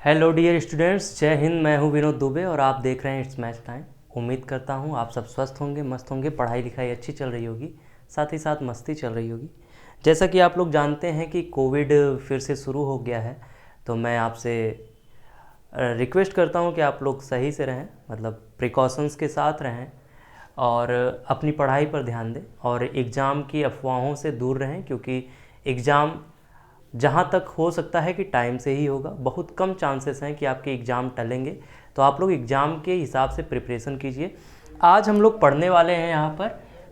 Hello dear students, जय हिंद। मैं हूं विनोद दुबे और आप देख रहे हैं इट्स मैथ टाइम। उम्मीद करता हूं आप सब स्वस्थ होंगे, मस्त होंगे, पढ़ाई लिखाई अच्छी चल रही होगी, साथ ही साथ मस्ती चल रही होगी। जैसा कि आप लोग जानते हैं कि कोविड फिर से शुरू हो गया है, तो मैं आपसे रिक्वेस्ट करता हूं कि आप लोग सही से रहें, मतलब प्रिकॉशंस के साथ रहें और अपनी पढ़ाई पर ध्यान दें और एग्ज़ाम की अफवाहों से दूर रहें, क्योंकि एग्ज़ाम जहाँ तक हो सकता है कि टाइम से ही होगा। बहुत कम चांसेस हैं कि आपके एग्ज़ाम टलेंगे, तो आप लोग एग्ज़ाम के हिसाब से प्रिपरेशन कीजिए। आज हम लोग पढ़ने वाले हैं यहाँ पर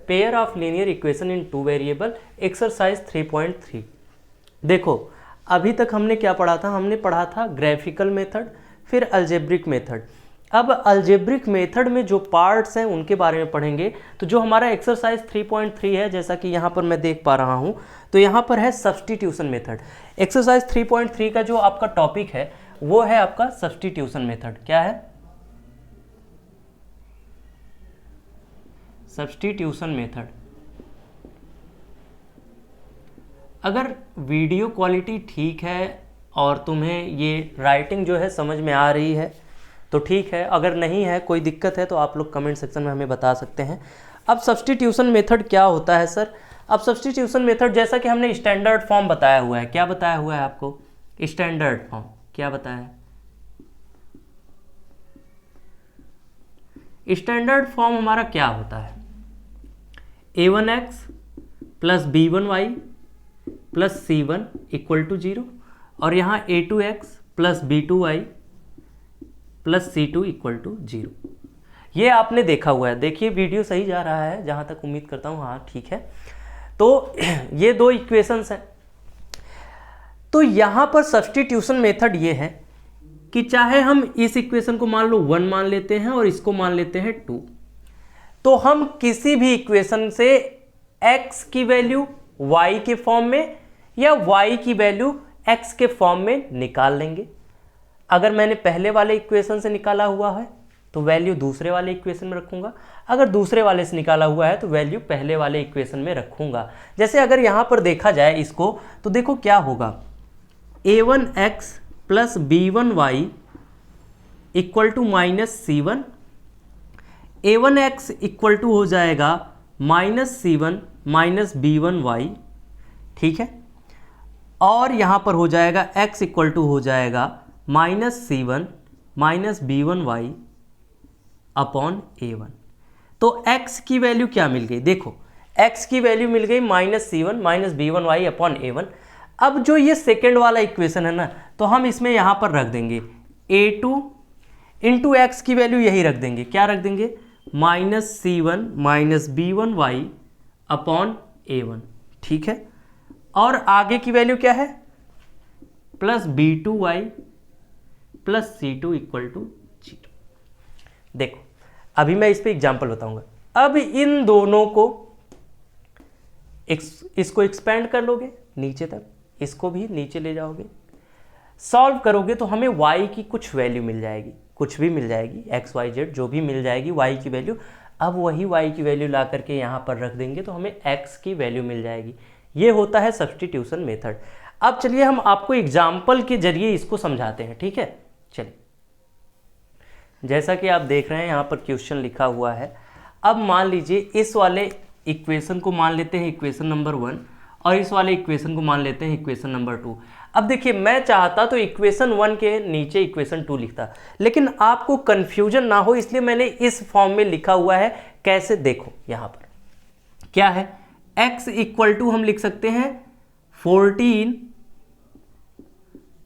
pair of linear equation in two variable exercise 3.3। देखो, अभी तक हमने क्या पढ़ा था? हमने पढ़ा था ग्राफिकल मेथड, फिर अलजेब्रिक मेथड। अब अलजेब्रिक मेथड में जो पार्ट्स हैं उनके बारे में पढ़ेंगे। तो जो हमारा एक्सरसाइज 3.3 है, जैसा कि यहाँ पर मैं देख पा रहा हूँ, तो यहाँ पर है सब्स्टिट्यूशन मेथड। एक्सरसाइज 3.3 का जो आपका टॉपिक है वो है आपका सब्स्टिट्यूशन मेथड। क्या है? Substitution method. अगर वीडियो क्वालिटी ठीक है और तुम्हें ये राइटिंग जो है समझ में आ रही है तो ठीक है, अगर नहीं है, कोई दिक्कत है, तो आप लोग कमेंट सेक्शन में हमें बता सकते हैं। अब सब्स्टिट्यूशन मेथड क्या होता है सर? अब सब्स्टिट्यूशन मेथड, जैसा कि हमने स्टैंडर्ड फॉर्म बताया हुआ है। क्या बताया हुआ है आपको? स्टैंडर्ड फॉर्म क्या बताया है? स्टैंडर्ड फॉर्म हमारा क्या होता है? a1x plus b1y plus c1 equal to 0, और यहाँ a2x plus b2y plus c2 equal to 0। ये आपने देखा हुआ है। देखिए, वीडियो सही जा रहा है जहाँ तक उम्मीद करता हूँ। हाँ, ठीक है। तो ये दो इक्वेशंस हैं। तो यहाँ पर सब्स्टिट्यूशन मेथड ये है कि चाहे हम इस इक्वेशन को मान लो 1 मान लेते हैं और इसको मान लेते हैं 2, तो हम किसी भी इक्वेशन से x की वैल्यू y के फॉर्म में या y की वैल्यू x के फॉर्म में निकाल लेंगे। अगर मैंने पहले वाले इक्वेशन से निकाला हुआ है तो वैल्यू दूसरे वाले इक्वेशन में रखूंगा, अगर दूसरे वाले से निकाला हुआ है तो वैल्यू पहले वाले इक्वेशन में रखूंगा। जैसे अगर यहां पर देखा जाए इसको, तो देखो क्या होगा। a1x plus b1y equal to minus c1, a1x equal to हो जाएगा माइनस c1 माइनस b1y, ठीक है। और यहां पर हो जाएगा x इक्वल टू हो जाएगा minus c1 minus b1y upon a1। तो x की वैल्यू क्या मिल गई? देखो, x की वैल्यू मिल गई minus c1 minus b1y upon a1। अब जो ये सेकेंड वाला इक्वेशन है ना, तो हम इसमें यहां पर रख देंगे a2 इंटू एक्स की वैल्यू यही रख देंगे। क्या रख देंगे? Minus c1 minus b1y upon a1, ठीक है। और आगे की वैल्यू क्या है? Plus b2y plus c2 equal to 0। देखो, अभी मैं इस पे एग्जांपल बताऊंगा। अब इन दोनों को इसको एक्सपेंड कर लोगे नीचे तक, इसको भी नीचे ले जाओगे, सॉल्व करोगे तो हमें y की कुछ वैल्यू मिल जाएगी, कुछ भी मिल जाएगी, x y z जो भी मिल जाएगी y की वैल्यू। अब वही y की वैल्यू ला करके यहाँ पर रख देंगे तो हमें x की वैल्यू मिल जाएगी। ये होता है सब्स्टिट्यूशन मेथड। अब चलिए हम आपको एग्जाम्पल के जरिए इसको समझाते हैं, ठीक है। चलिए, जैसा कि आप देख रहे हैं यहाँ पर क्वेश्चन लिखा हुआ है। अब मान लीजिए इस वाले इक्वेशन को मान लेते हैं इक्वेशन नंबर 1 और इस वाले इक्वेशन को मान लेते हैं इक्वेशन नंबर 2। अब देखिए, मैं चाहता तो इक्वेशन 1 के नीचे इक्वेशन 2 लिखता, लेकिन आपको कंफ्यूजन ना हो इसलिए मैंने इस फॉर्म में लिखा हुआ है। कैसे? देखो, यहाँ पर क्या है? x इक्वल टू हम लिख सकते हैं 14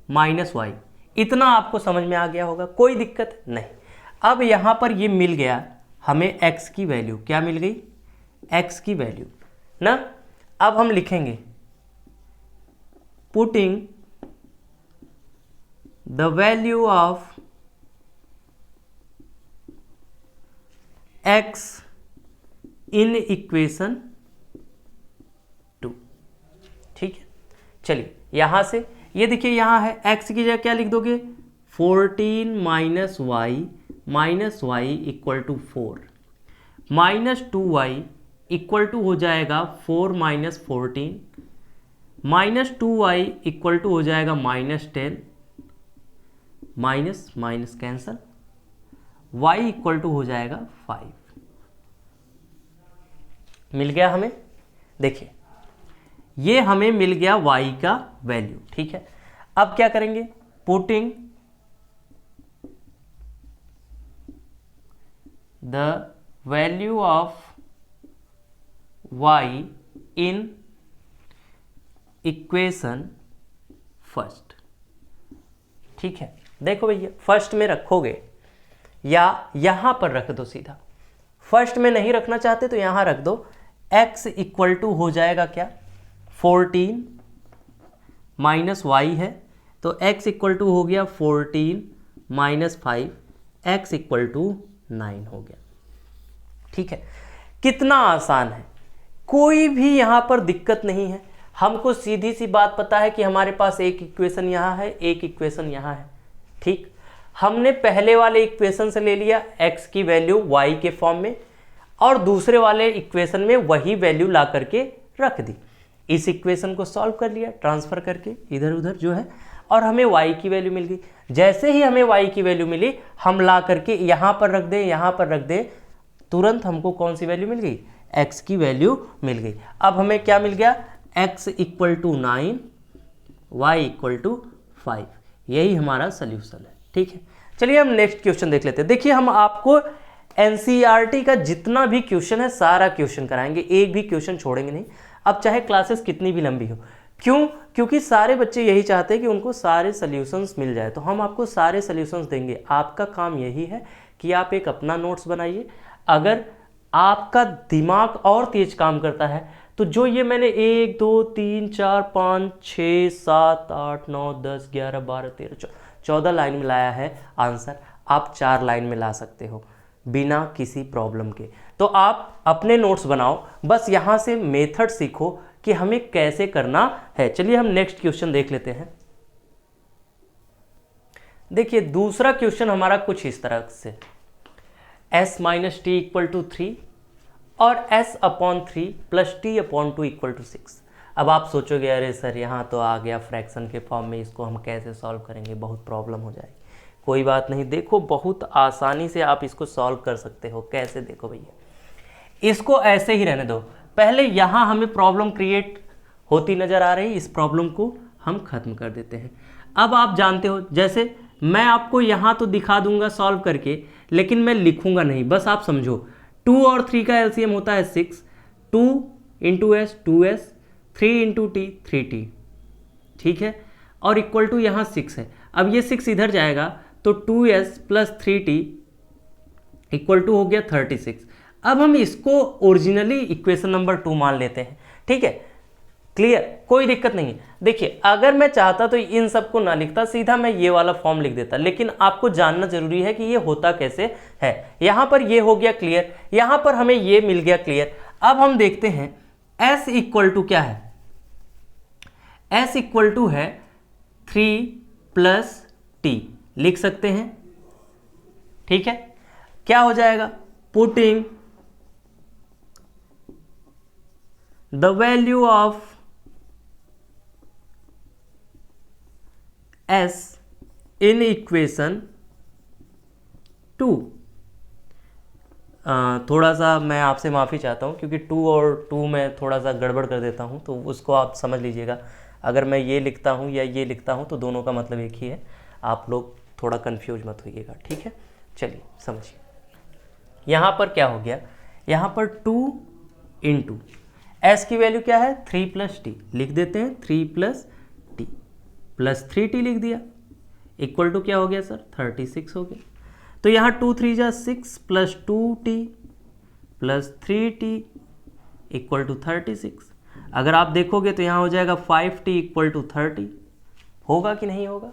माइनस वाई। इतना आपको समझ में आ गया होगा, कोई दिक्कत नहीं। अब यहां पर ये मिल गया हमें x की वैल्यू। क्या मिल गई? x की वैल्यू ना। अब हम लिखेंगे putting the value of x in equation 2, ठीक है। चलिए, यहां से ये देखिए, यहां है x की जगह क्या लिख दोगे? 14 minus y equal to 4, minus 2y equal to हो जाएगा 4 minus 14, minus 2y equal to हो जाएगा minus 10, minus minus cancel, y equal to हो जाएगा 5। मिल गया हमें, देखिए ये हमें मिल गया y का वैल्यू। ठीक है, अब क्या करेंगे, putting the value of y in equation first. ठीक है, देखो भैया फर्स्ट में रखोगे या यहां पर रख दो सीधा, फर्स्ट में नहीं रखना चाहते तो यहां रख दो। x इक्वल टू हो जाएगा क्या, 14 माइनस वाई है, तो x इक्वल टू हो गया 14 माइनस 5, x इक्वल टू 9 हो गया। ठीक है, कितना आसान है, कोई भी यहां पर दिक्कत नहीं है। हमको सीधी सी बात पता है कि हमारे पास एक इक्वेशन यहां है, एक इक्वेशन यहां है। ठीक, हमने पहले वाले इक्वेशन से ले लिया x की वैल्यू y के फॉर्म में, और दूसरे वाले इक्वेशन में वही वैल्यू ला करके रख दी। इस इक्वेशन को सॉल्व कर लिया ट्रांसफर करके इधर उधर जो है, और हमें y की वैल्यू मिल गई। जैसे ही हमें y की वैल्यू मिली, हम ला करके यहाँ पर रख दें, यहाँ पर रख दें, तुरंत हमको कौन सी वैल्यू मिल गई, x की वैल्यू मिल गई। अब हमें क्या मिल गया, x equal to 9, y equal to 5। यही हमारा सोल्यूशन है। ठीक है, चलिए हम नेक्स्ट क्वेश्चन देख लेते हैं। देखिए हम आपको एनसीईआरटी का जितना भी क्वेश्चन है सारा क्वेश्चन कराएंगे, एक भी क्वेश्चन छोड़ेंगे नहीं। अब चाहे क्लासेस कितनी भी लंबी हो, क्यों, क्योंकि सारे बच्चे यही चाहते हैं कि उनको सारे सॉल्यूशंस मिल जाए, तो हम आपको सारे सॉल्यूशंस देंगे। आपका काम यही है कि आप एक अपना नोट्स बनाइए। अगर आपका दिमाग और तेज काम करता है तो जो ये मैंने 1 2 3 4 5 6 7 8 9 10 11 12 13 14 लाइन में लाया है आंसर, आप 4 लाइन में ला सकते हो बिना किसी प्रॉब्लम के। तो आप अपने नोट्स बनाओ, बस यहाँ से मेथड सीखो कि हमें कैसे करना है। चलिए हम नेक्स्ट क्वेश्चन देख लेते हैं। देखिए दूसरा क्वेश्चन हमारा कुछ इस तरह से, s minus t equal to 3 और s upon 3 plus t upon 2 equal to 6। अब आप सोचोगे अरे सर यहाँ तो आ गया फ्रैक्शन के फॉर्म में, इसको हम कैसे सॉल्व करेंगे, बहुत प्रॉब्लम हो जाएगी। कोई बात नहीं, देखो बहुत आसानी से आप इसको सॉल्व कर सकते हो। कैसे, देखो भैया, इसको ऐसे ही रहने दो। पहले यहाँ हमें प्रॉब्लम क्रिएट होती नज़र आ रही, इस प्रॉब्लम को हम खत्म कर देते हैं। अब आप जानते हो, जैसे मैं आपको यहाँ तो दिखा दूंगा सॉल्व करके, लेकिन मैं लिखूंगा नहीं, बस आप समझो। 2 और 3 का एलसीएम होता है 6, 2 into S 2s, 3 into T 3t। ठीक है, और इक्वल टू यहाँ 6 है। अब ये 6 इधर जाएगा तो 2s plus 3t equal to हो गया 36। अब हम इसको ओरिजिनली इक्वेशन नंबर 2 मान लेते हैं। ठीक है, क्लियर, कोई दिक्कत नहीं है। देखिए अगर मैं चाहता तो इन सबको ना लिखता, सीधा मैं ये वाला फॉर्म लिख देता, लेकिन आपको जानना जरूरी है कि ये होता कैसे है। यहां पर ये हो गया क्लियर, यहां पर हमें ये मिल गया क्लियर। अब हम देखते हैं s इक्वल टू क्या है, s इक्वल टू है 3 प्लस t, लिख सकते हैं। ठीक है, क्या हो जाएगा, putting the value of s in equation 2। थोड़ा सा मैं आपसे माफ़ी चाहता हूँ क्योंकि 2 और 2 में थोड़ा सा गड़बड़ कर देता हूँ, तो उसको आप समझ लीजिएगा। अगर मैं ये लिखता हूँ या ये लिखता हूँ तो दोनों का मतलब एक ही है, आप लोग थोड़ा कंफ्यूज मत होइएगा। ठीक है, चलिए समझिए। यहाँ पर क्या हो गया, यहाँ पर 2 इंटू एस की वैल्यू क्या है 3 प्लस टी, लिख देते हैं 3 प्लस टी प्लस 3t लिख दिया, इक्वल टू क्या हो गया सर 36 हो गया। तो यहाँ 2 3 जा 6 plus 2t plus 3t equal to 36। अगर आप देखोगे तो यहाँ हो जाएगा 5t इक्वल टू 30, होगा कि नहीं होगा।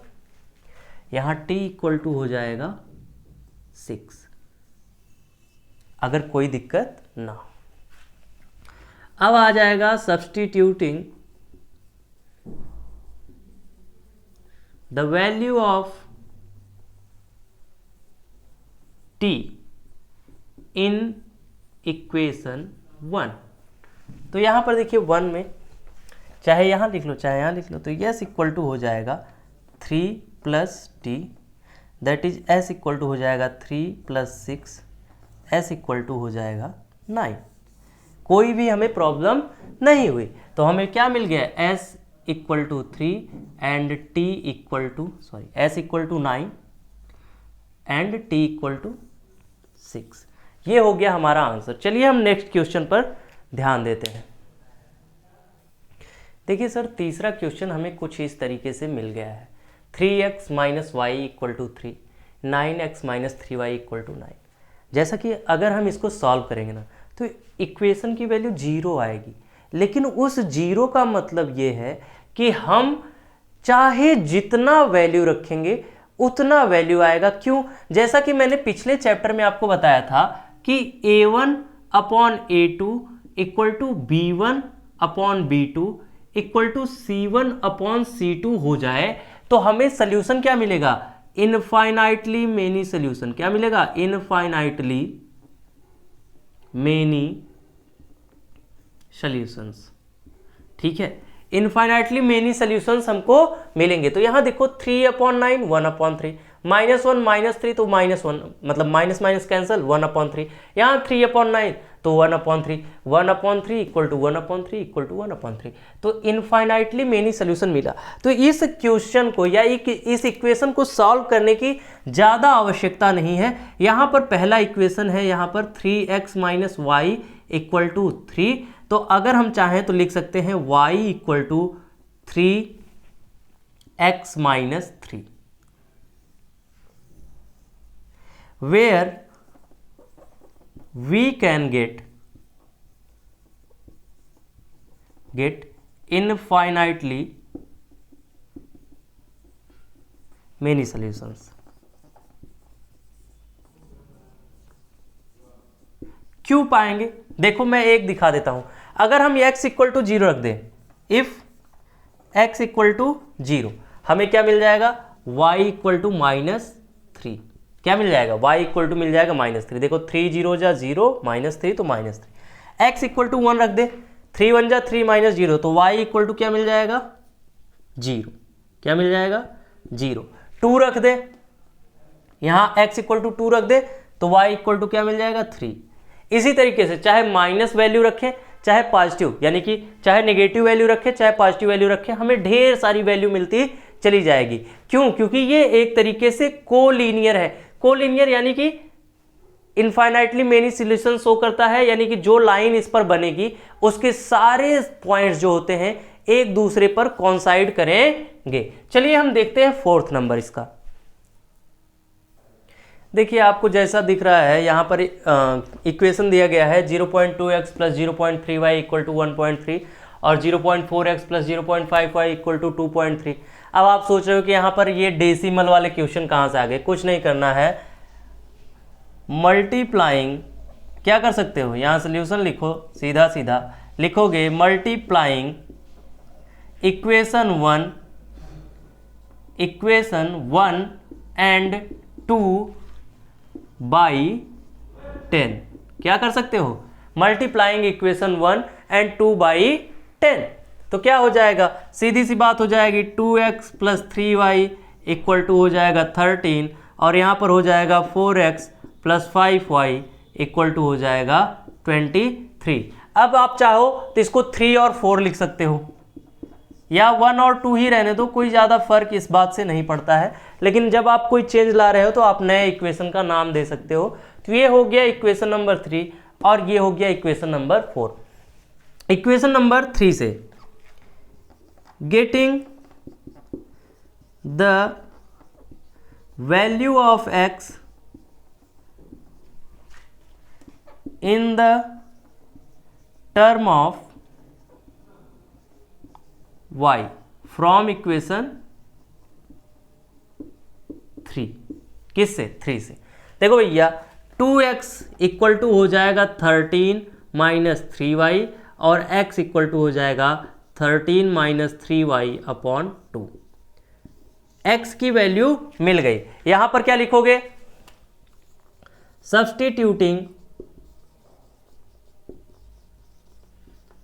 यहाँ t इक्वल टू हो जाएगा 6, अगर कोई दिक्कत ना हो। अब आ जाएगा substituting the value of t in equation 1। तो यहां पर देखिए 1 में चाहे यहां लिख लो चाहे यहां लिख लो, तो यस इक्वल टू हो जाएगा 3 plus t that is s equal to हो जाएगा 3 + 6, s इक्वल टू हो जाएगा 9। कोई भी हमें प्रॉब्लम नहीं हुई, तो हमें क्या मिल गया, s equal to 3 and t equal to s equal to 9 and t equal to 6। ये हो गया हमारा आंसर। चलिए हम नेक्स्ट क्वेश्चन पर ध्यान देते हैं। देखिए सर, तीसरा क्वेश्चन हमें कुछ इस तरीके से मिल गया है, 3x - y equal to 3, 9x - 3y equal to 9। जैसा कि अगर हम इसको सॉल्व करेंगे ना, तो इक्वेशन की वैल्यू 0 आएगी, लेकिन उस 0 का मतलब ये है कि हम चाहे जितना वैल्यू रखेंगे उतना वैल्यू आएगा। क्यों? जैसा कि मैंने पिछले चैप्टर में आपको बताया था कि a1/a2 equal to b1/b2 equal to c1/c2 हो जाए तो हमें सोल्यूशन क्या मिलेगा, इनफाइनाइटली मेनी सोल्यूशन। क्या मिलेगा, इनफाइनाइटली मेनी सॉल्यूशंस। ठीक है, इनफाइनाइटली मेनी सॉल्यूशंस हमको मिलेंगे। तो यहां देखो 3/9 1/3, -1 -3 तो -1, मतलब माइनस माइनस कैंसिल, 1/3। यहाँ 3/9 तो 1/3, 1/3 इक्वल टू 1/3 इक्वल टू 1/3। तो इनफाइनाइटली मेनी सोल्यूशन मिला। तो इस क्वेश्चन को या इस इक्वेशन को सॉल्व करने की ज़्यादा आवश्यकता नहीं है। यहाँ पर पहला इक्वेशन है, यहाँ पर 3x - y इक्वल टू 3। तो अगर हम चाहें तो लिख सकते हैं y equal to 3x - 3, where we can get infinitely many solutions। क्यों पाएंगे? देखो मैं एक दिखा देता हूं। अगर हम x इक्वल टू 0 रख दें, इफ x इक्वल टू 0, हमें क्या मिल जाएगा, y इक्वल टू -3। क्या मिल जाएगा, y इक्वल टू मिल जाएगा -3। देखो 3 0 जा 0, -3 तो -3। x इक्वल टू 1 रख दे, 3 1 जा 3 -0, तो y इक्वल टू क्या मिल जाएगा, 0। क्या मिल जाएगा, 0। 2 रख दे, यहाँ x इक्वल टू 2 रख दे, तो y इक्वल टू क्या मिल जाएगा, 3। इसी तरीके से चाहे माइनस वैल्यू रखें चाहे पॉजिटिव, यानी कि चाहे नेगेटिव वैल्यू रखें चाहे पॉजिटिव वैल्यू रखें, हमें ढेर सारी वैल्यू मिलती चली जाएगी। क्यों? क्योंकि ये एक तरीके से कोलीनियर है। कोलीनियर यानी कि इनफाइनाइटली मेनी सॉल्यूशन शो करता है, यानी कि जो लाइन इस पर बनेगी उसके सारे पॉइंट्स जो होते हैं एक दूसरे पर कोइंसाइड करेंगे। चलिए हम देखते हैं फोर्थ नंबर इसका। देखिए आपको जैसा दिख रहा है यहाँ पर इक्वेशन दिया गया है 0.2x + 0.3y इक्वल टू 1.3 और 0.4x + 0.5y इक्वल टू 2.3। अब आप सोच रहे हो कि यहाँ पर ये डेसिमल वाले क्वेश्चन कहाँ से आ गए। कुछ नहीं करना है, मल्टीप्लाइंग क्या कर सकते हो, यहाँ सोल्यूशन लिखो, सीधा सीधा लिखोगे मल्टीप्लाइंग इक्वेशन 1 एंड 2 बाई 10। क्या कर सकते हो, मल्टीप्लाइंग इक्वेशन 1 एंड 2 बाई 10। तो क्या हो जाएगा, सीधी सी बात हो जाएगी, 2x + 3y इक्वल टू हो जाएगा 13 और यहाँ पर हो जाएगा 4x + 5y इक्वल टू हो जाएगा 23। अब आप चाहो तो इसको 3 और 4 लिख सकते हो या 1 और 2 ही रहने दो, कोई ज़्यादा फर्क इस बात से नहीं पड़ता है। लेकिन जब आप कोई चेंज ला रहे हो तो आप नए इक्वेशन का नाम दे सकते हो। तो ये हो गया इक्वेशन नंबर 3 और ये हो गया इक्वेशन नंबर 4। इक्वेशन नंबर 3 से getting the value of x in the term of y from equation 3। किससे, 3 से। देखो भैया 2x इक्वल टू हो जाएगा 13 - 3y और x इक्वल टू हो जाएगा 13 - 3y अपॉन 2। x की वैल्यू मिल गई। यहां पर क्या लिखोगे, substituting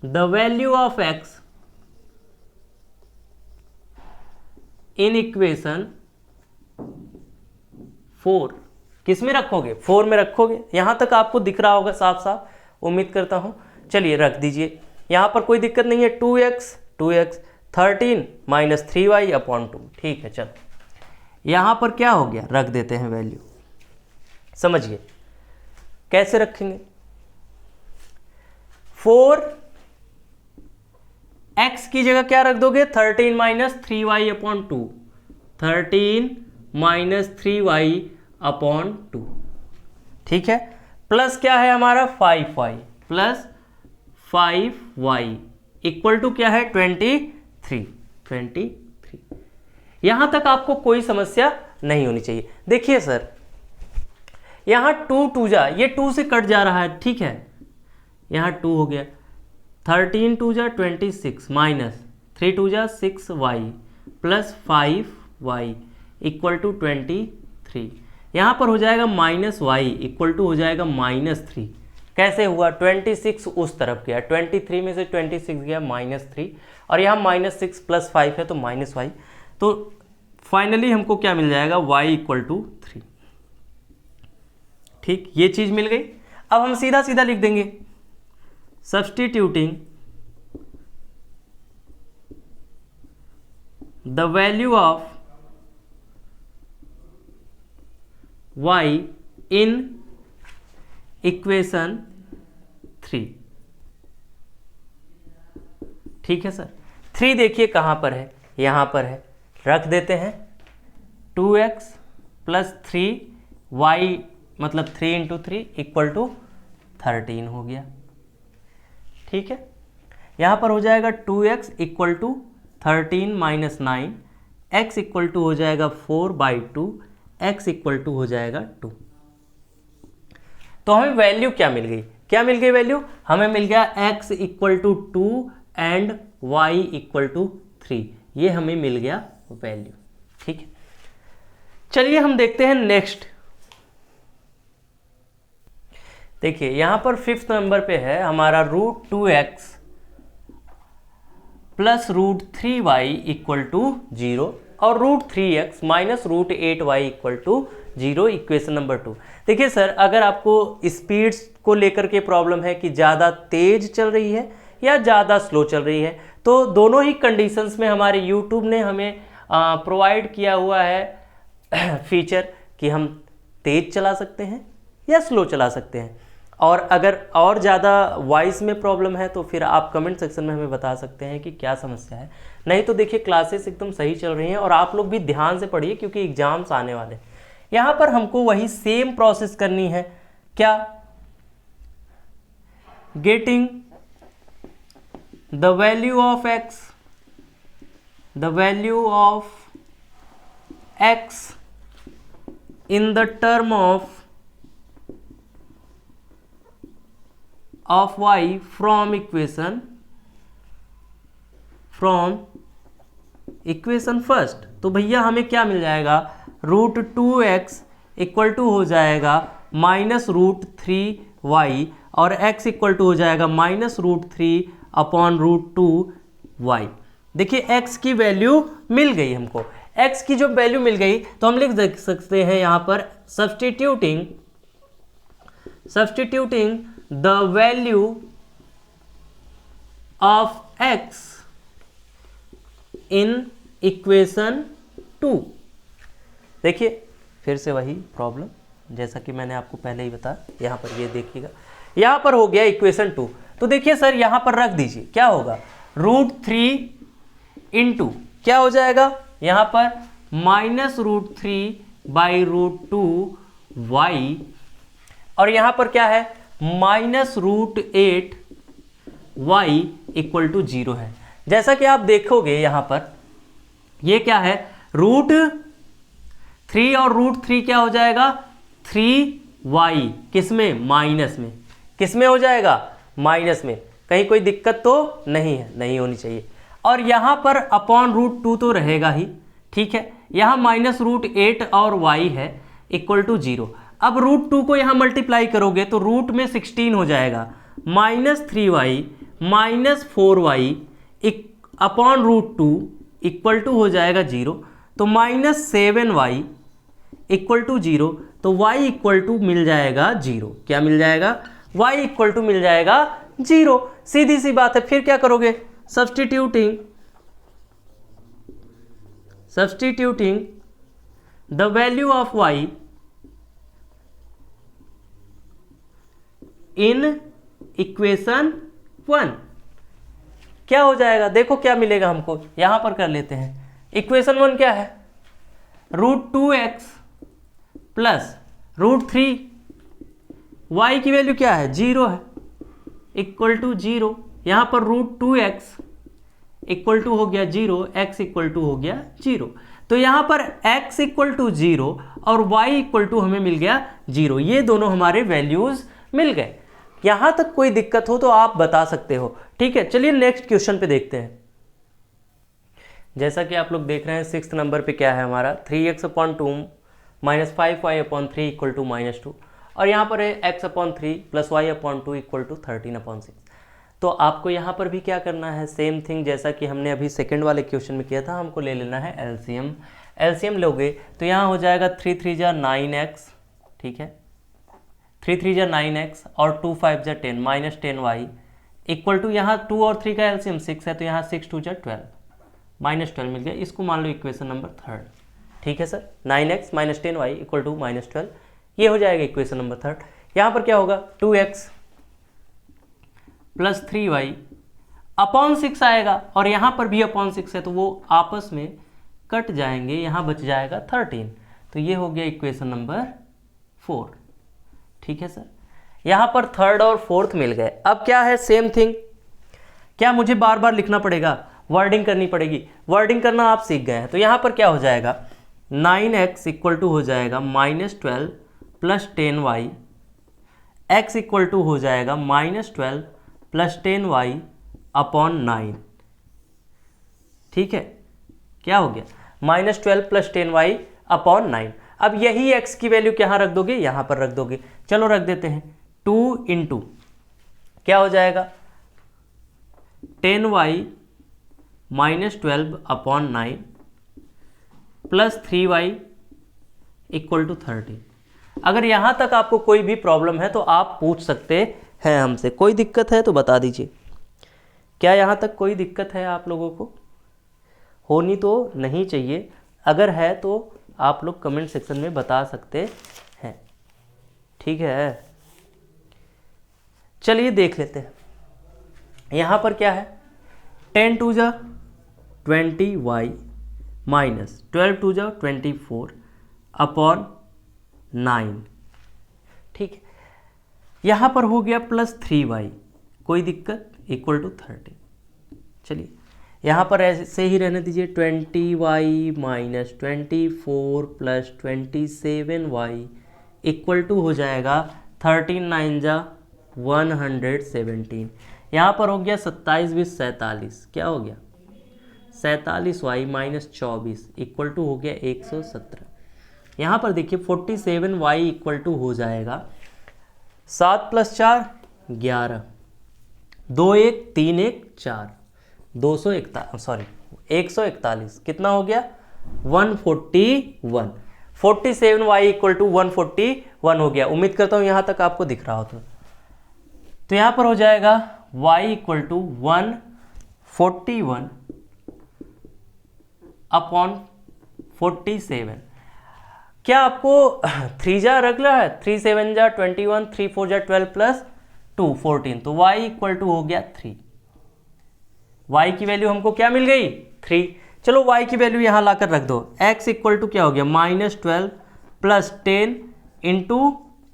the value of x in equation 4 किस में रखोगे, 4 में रखोगे। यहाँ तक आपको दिख रहा होगा साफ साफ, उम्मीद करता हूँ। चलिए रख दीजिए, यहाँ पर कोई दिक्कत नहीं है। 2x 13 minus 3y upon 2। ठीक है, चलो यहाँ पर क्या हो गया, रख देते हैं वैल्यू। समझिए कैसे रखेंगे। 4x की जगह क्या रख दोगे, 13 minus 3y upon 2। 13 minus 3y upon 2, ठीक है। प्लस क्या है हमारा 5y, plus 5y equal to क्या है 23। यहां तक आपको कोई समस्या नहीं होनी चाहिए। देखिए सर, यहां 2 2 जा, ये 2 से कट जा रहा है, ठीक है। यहां 2 हो गया, 13 2 जा 26 माइनस 3 2 जा 6y plus 5y equal to 23। यहाँ पर हो जाएगा माइनस y इक्वल टू हो जाएगा -3। कैसे हुआ, 26 उस तरफ गया, 23 में से 26 गया -3, और यहाँ -6 प्लस 5 है तो -y। तो फाइनली हमको क्या मिल जाएगा, y इक्वल टू 3। ठीक, ये चीज़ मिल गई। अब हम सीधा सीधा लिख देंगे, substituting the value of y in equation 3। ठीक है सर, 3 देखिए कहाँ पर है, यहाँ पर है, रख देते हैं। 2x प्लस 3y मतलब 3 इंटू 3 इक्वल टू 13 हो गया। ठीक है, यहाँ पर हो जाएगा 2x equal to 13 minus 9, x equal to हो जाएगा 4/2, x इक्वल टू हो जाएगा 2। तो हमें वैल्यू क्या मिल गई, क्या मिल गई वैल्यू, हमें मिल गया x equal to 2 and y equal to 3। ये हमें मिल गया वैल्यू। ठीक है, चलिए हम देखते हैं नेक्स्ट। देखिए यहां पर 5th नंबर पे है हमारा √2x plus √3y equal to 0 और √3x minus √8y equal to 0, equation number 2। देखिए सर, अगर आपको स्पीड्स को लेकर के प्रॉब्लम है कि ज़्यादा तेज चल रही है या ज़्यादा स्लो चल रही है, तो दोनों ही कंडीशंस में हमारे YouTube ने हमें प्रोवाइड किया हुआ है फीचर कि हम तेज चला सकते हैं या स्लो चला सकते हैं। और अगर और ज़्यादा वॉइस में प्रॉब्लम है तो फिर आप कमेंट सेक्शन में हमें बता सकते हैं कि क्या समस्या है। नहीं तो देखिए क्लासेस एकदम सही चल रही हैं और आप लोग भी ध्यान से पढ़िए क्योंकि एग्जाम्स आने वाले हैं। यहाँ पर हमको वही सेम प्रोसेस करनी है। क्या, getting the value of x, the value of x in the term of y from equation first. तो भैया हमें क्या मिल जाएगा, √2x इक्वल टू हो जाएगा माइनस √3y और x इक्वल टू हो जाएगा माइनस √3 अपॉन √2y। देखिए x की वैल्यू मिल गई हमको। x की जो वैल्यू मिल गई तो हम लिख सकते हैं यहाँ पर substituting the value of x in equation 2। देखिए फिर से वही प्रॉब्लम जैसा कि मैंने आपको पहले ही बताया, यहाँ पर ये देखिएगा, यहाँ पर हो गया इक्वेशन 2। तो देखिए सर यहाँ पर रख दीजिए, क्या होगा, √3 इंटू क्या हो जाएगा यहाँ पर माइनस √3/√2y और यहाँ पर क्या है माइनस √8y इक्वल टू 0 है। जैसा कि आप देखोगे यहाँ पर ये क्या है, √3 और √3 क्या हो जाएगा 3y, किसमें, माइनस में, किसमें हो जाएगा, माइनस में। कहीं कोई दिक्कत तो नहीं है, नहीं होनी चाहिए। और यहाँ पर अपॉन √2 तो रहेगा ही, ठीक है। यहाँ माइनस √8 और y है इक्वल टू 0। अब √2 को यहाँ मल्टीप्लाई करोगे तो रूट में 16 हो जाएगा, minus 3y minus 4y upon √2 equal to हो जाएगा 0। तो माइनस 7y इक्वल टू 0, तो y इक्वल टू मिल जाएगा 0। क्या मिल जाएगा? y इक्वल टू मिल जाएगा 0। सीधी सी बात है। फिर क्या करोगे? Substituting the value of y in equation 1, क्या हो जाएगा? देखो क्या मिलेगा हमको, यहां पर कर लेते हैं। इक्वेशन 1 क्या है? √2x प्लस √3, y की वैल्यू क्या है? 0 है, इक्वल टू 0। यहां पर √2x इक्वल टू हो गया 0, x इक्वल टू हो गया 0। तो यहां पर x इक्वल टू 0 और y इक्वल टू हमें मिल गया 0। ये दोनों हमारे वैल्यूज मिल गए। यहां तक कोई दिक्कत हो तो आप बता सकते हो, ठीक है। चलिए नेक्स्ट क्वेश्चन पे देखते हैं। जैसा कि आप लोग देख रहे हैं 6th नंबर पे क्या है हमारा, 3x/2 - 5y/3 इक्वल टू -2, और यहाँ पर है x/3 + y/2 इक्वल टू 13/6। तो आपको यहाँ पर भी क्या करना है? सेम थिंग जैसा कि हमने अभी सेकंड वाले क्वेश्चन में किया था, हमको ले लेना है एलसीएम। एलसीएम लोगे तो यहाँ हो जाएगा 3 3 जा 9x, ठीक है, 3 3 जा 9x और 2 5 जा 10 -10y इक्वल टू, यहाँ 2 और 3 का एलसीएम 6 है, तो यहाँ 6 2 जा 12 -12 मिल गया। इसको मान लो इक्वेशन नंबर 3, ठीक है sir. 9x - 10y equal to -12, ये हो जाएगा इक्वेशन नंबर 3। यहाँ पर क्या होगा? 2x + 3y अपॉन 6 आएगा, और यहाँ पर भी अपॉन 6 है, तो वो आपस में कट जाएंगे, यहाँ बच जाएगा 13। तो ये हो गया इक्वेशन नंबर 4, ठीक है सर। यहाँ पर 3rd और 4th मिल गए। अब क्या है? Same thing. क्या मुझे बार बार लिखना पड़ेगा? वर्डिंग करनी पड़ेगी। वर्डिंग करना आप सीख गए हैं। तो यहाँ पर क्या हो जाएगा? 9x इक्वल टू हो जाएगा -12 + 10y, x इक्वल टू हो जाएगा -12 + 10y अपॉन 9, ठीक है। क्या हो गया? -12 + 10y अपॉन 9। अब यही x की वैल्यू कहाँ रख दोगे? यहाँ पर रख दोगे। चलो रख देते हैं। 2 × क्या हो जाएगा? 10y -12 upon 9 + 3y equal to 13। अगर यहाँ तक आपको कोई भी प्रॉब्लम है तो आप पूछ सकते हैं हमसे। कोई दिक्कत है तो बता दीजिए। क्या यहाँ तक कोई दिक्कत है आप लोगों को? होनी तो नहीं चाहिए। अगर है तो आप लोग कमेंट सेक्शन में बता सकते हैं, ठीक है। चलिए देख लेते हैं। यहाँ पर क्या है? 10 2 जा 20y - 12 2 जा 24 अपॉन 9, ठीक है। यहाँ पर हो गया +3y, कोई दिक्कत, इक्वल टू 13। चलिए यहाँ पर ऐसे ही रहने दीजिए। 20y - 24 + 27y इक्वल टू हो जाएगा 13 9 जा 117। यहाँ पर हो गया 27 20 47, क्या हो गया? 47y - 24 इक्वल टू हो गया 117। यहाँ पर देखिए 47y इक्वल टू हो जाएगा 7 + 4 11, 2 1 3 1 4, 141। कितना हो गया? 141। 47y इक्वल टू 141 हो गया। उम्मीद करता हूँ यहाँ तक आपको दिख रहा हो। तो यहाँ पर हो जाएगा y इक्वल टू 141 अपॉन 47। क्या आपको 3 जा रख रहा है? 3 7 जा 21, 3 4 जा 12 + 2 14, तो y इक्वल टू हो गया 3। y की वैल्यू हमको क्या मिल गई? 3। चलो y की वैल्यू यहाँ लाकर रख दो। x इक्वल टू क्या हो गया? -12 + 10 ×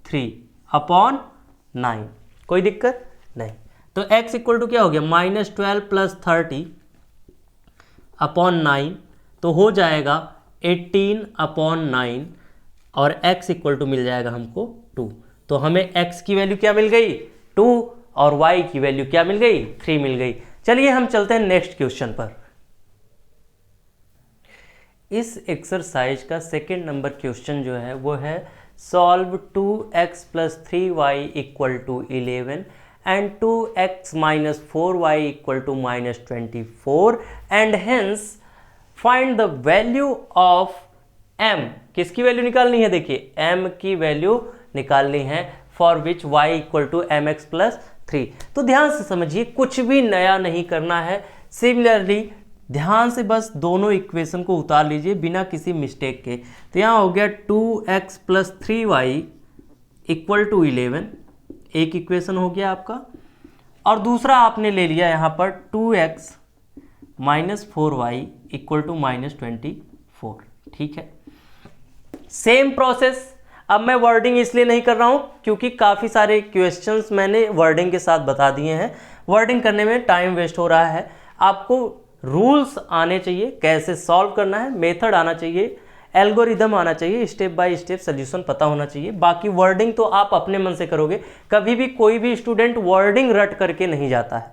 3 अपॉन 9, कोई दिक्कत नहीं। तो x इक्वल टू क्या हो गया? -12 + 30 अपॉन 9, तो हो जाएगा 18 अपॉन 9, और x इक्वल टू मिल जाएगा हमको 2। तो हमें x की वैल्यू क्या मिल गई? 2, और y की वैल्यू क्या मिल गई? 3 मिल गई। चलिए हम चलते हैं नेक्स्ट क्वेश्चन पर। इस एक्सरसाइज का सेकेंड नंबर क्वेश्चन जो है वो है solve 2x + 3y equal to 11 and 2x - 4y equal to -24 and hence find the value of m किसकी वैल्यू निकालनी है, देखिए m की वैल्यू निकालनी है for which y equal to m x plus 3। तो ध्यान से समझिए, कुछ भी नया नहीं करना है। सिमिलरली ध्यान से बस दोनों इक्वेशन को उतार लीजिए बिना किसी मिस्टेक के। तो यहाँ हो गया 2x plus 3y equal to 11, एक इक्वेशन हो गया आपका। और दूसरा आपने ले लिया यहाँ पर 2x minus 4y equal to minus 24, ठीक है। सेम प्रोसेस, अब मैं वर्डिंग इसलिए नहीं कर रहा हूँ क्योंकि काफ़ी सारे क्वेश्चंस मैंने वर्डिंग के साथ बता दिए हैं। वर्डिंग करने में टाइम वेस्ट हो रहा है। आपको रूल्स आने चाहिए, कैसे सॉल्व करना है, मेथड आना चाहिए, एल्गोरिदम आना चाहिए, स्टेप बाय स्टेप सोल्यूशन पता होना चाहिए। बाकी वर्डिंग तो आप अपने मन से करोगे। कभी भी कोई भी स्टूडेंट वर्डिंग रट करके नहीं जाता है,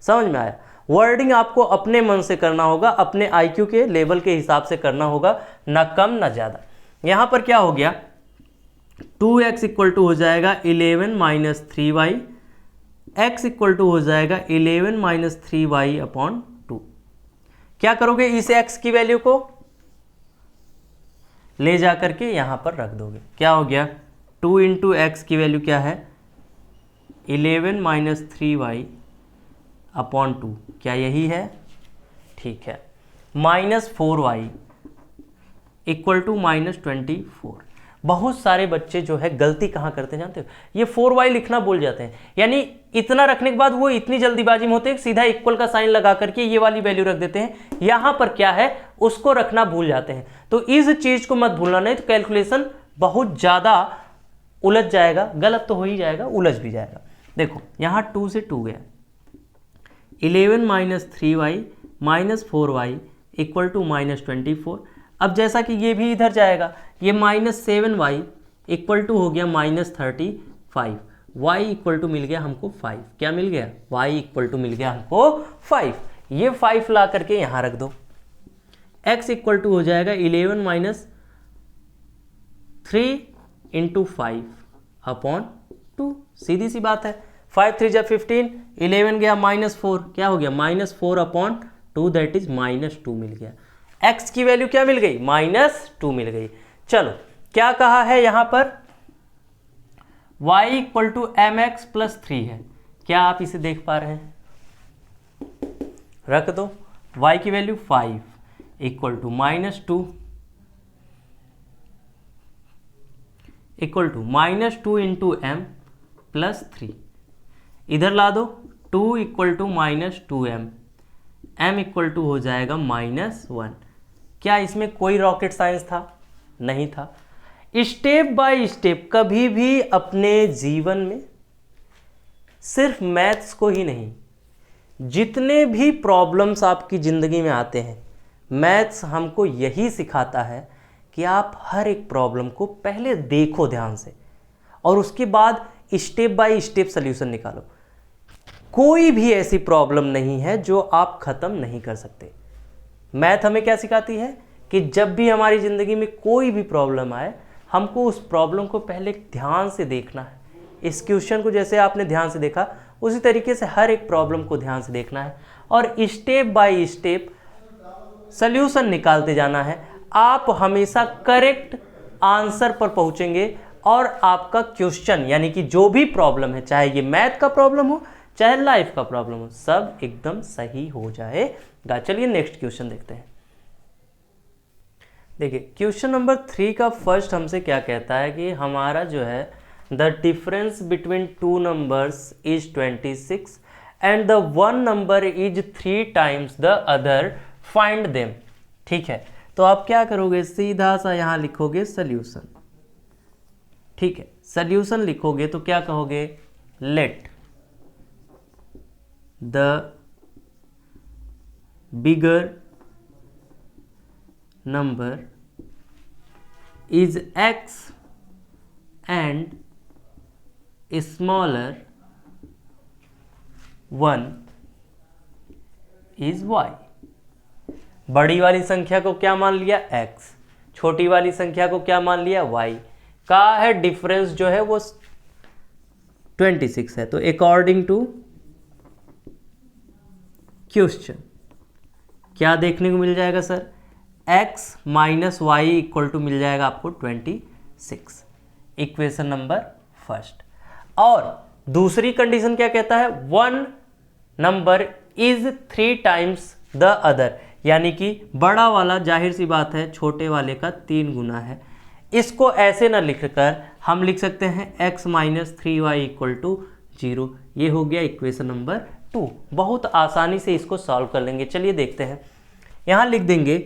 समझ में आया। वर्डिंग आपको अपने मन से करना होगा, अपने IQ के लेवल के हिसाब से करना होगा, ना कम ना ज़्यादा। यहाँ पर क्या हो गया, 2x इक्वल टू हो जाएगा 11 minus 3y, x equal to हो जाएगा 11 माइनस 3y अपॉन 2। क्या करोगे, इस x की वैल्यू को ले जा करके यहां पर रख दोगे। क्या हो गया, 2 इंटू एक्स की वैल्यू क्या है, 11 माइनस 3y अपॉन 2, क्या यही है, ठीक है। Minus 4y equal to minus 24। बहुत सारे बच्चे जो है गलती कहाँ करते हैं जानते हो, ये 4y लिखना भूल जाते हैं। यानी इतना रखने के बाद वो इतनी जल्दीबाजी में होते हैं सीधा इक्वल का साइन लगा करके ये वाली वैल्यू रख देते हैं। यहाँ पर क्या है उसको रखना भूल जाते हैं। तो इस चीज को मत भूलना, नहीं तो कैलकुलेशन बहुत ज़्यादा उलझ जाएगा, गलत तो हो ही जाएगा, उलझ भी जाएगा। देखो यहाँ 2 से 2 गया, 11 minus 3y minus 4y equal to minus 24। अब जैसा कि ये भी इधर जाएगा, ये माइनस 7y इक्वल टू हो गया माइनस 35, y इक्वल टू मिल गया हमको 5। क्या मिल गया, y इक्वल टू मिल गया हमको 5। ये 5 ला करके यहाँ रख दो। x इक्वल टू हो जाएगा 11 माइनस 3 इंटू 5 अपॉन 2। सीधी सी बात है, 5 3 जा 15, 11 गया माइनस 4, क्या हो गया minus 4 upon 2, that is minus 2 मिल गया। x की वैल्यू क्या मिल गई, माइनस 2 मिल गई। चलो क्या कहा है यहाँ पर, y equal to m x plus 3 है। क्या आप इसे देख पा रहे हैं, रख दो। y की value 5 equal to minus 2 equal to minus 2 into m plus 3, इधर ला दो। 2 equal to minus 2m, m equal to हो जाएगा माइनस 1। क्या इसमें कोई रॉकेट साइंस था, नहीं था। स्टेप बाय स्टेप कभी भी अपने जीवन में सिर्फ मैथ्स को ही नहीं, जितने भी प्रॉब्लम्स आपकी ज़िंदगी में आते हैं, मैथ्स हमको यही सिखाता है कि आप हर एक प्रॉब्लम को पहले देखो ध्यान से और उसके बाद स्टेप बाय स्टेप सोल्यूशन निकालो। कोई भी ऐसी प्रॉब्लम नहीं है जो आप ख़त्म नहीं कर सकते। मैथ हमें क्या सिखाती है कि जब भी हमारी ज़िंदगी में कोई भी प्रॉब्लम आए, हमको उस प्रॉब्लम को पहले ध्यान से देखना है। इस क्वेश्चन को जैसे आपने ध्यान से देखा, उसी तरीके से हर एक प्रॉब्लम को ध्यान से देखना है और स्टेप बाय स्टेप सल्यूशन निकालते जाना है। आप हमेशा करेक्ट आंसर पर पहुंचेंगे और आपका क्वेश्चन यानी कि जो भी प्रॉब्लम है, चाहे ये मैथ का प्रॉब्लम हो चाहे लाइफ का प्रॉब्लम हो, सब एकदम सही हो जाएगा। चलिए नेक्स्ट क्वेश्चन देखते हैं। देखिए क्वेश्चन नंबर 3 का फर्स्ट हमसे क्या कहता है कि हमारा जो है the difference between two numbers is 26 and the one number is 3 times the other, find them. ठीक है, तो आप क्या करोगे, सीधा सा यहाँ लिखोगे सल्यूशन। ठीक है, सल्यूशन लिखोगे तो क्या कहोगे, let the bigger number is x and smaller one is y। बड़ी वाली संख्या को क्या मान लिया x, छोटी वाली संख्या को क्या मान लिया y। का है डिफरेंस जो है वो 26 है। तो अकॉर्डिंग टू क्वेश्चन क्या देखने को मिल जाएगा sir, x minus y equal to मिल जाएगा आपको 26, इक्वेशन नंबर फर्स्ट। और दूसरी कंडीशन क्या कहता है, one number is 3 times the other, यानी कि बड़ा वाला जाहिर सी बात है छोटे वाले का 3 गुना है। इसको ऐसे ना लिखकर हम लिख सकते हैं x minus 3y equal to 0। ये हो गया इक्वेशन नंबर 2। बहुत आसानी से इसको सॉल्व कर लेंगे। चलिए देखते हैं, यहाँ लिख देंगे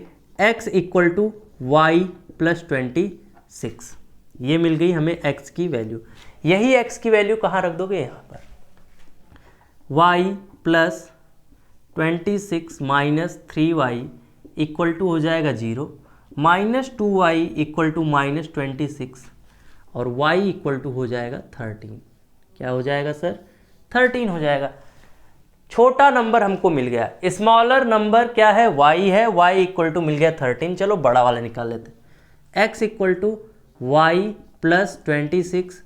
x equal to y plus 26। ये मिल गई हमें x की वैल्यू। यही x की वैल्यू कहाँ रख दोगे, यहाँ पर y plus 26 minus 3y equal to हो जाएगा 0, minus 2y equal to minus 26 और y इक्वल टू हो जाएगा 13। क्या हो जाएगा सर, 13 हो जाएगा। छोटा नंबर हमको मिल गया, स्मॉलर नंबर क्या है, y है, y इक्वल टू मिल गया 13। चलो बड़ा वाला निकाल लेते हैं, x equal to y plus 26,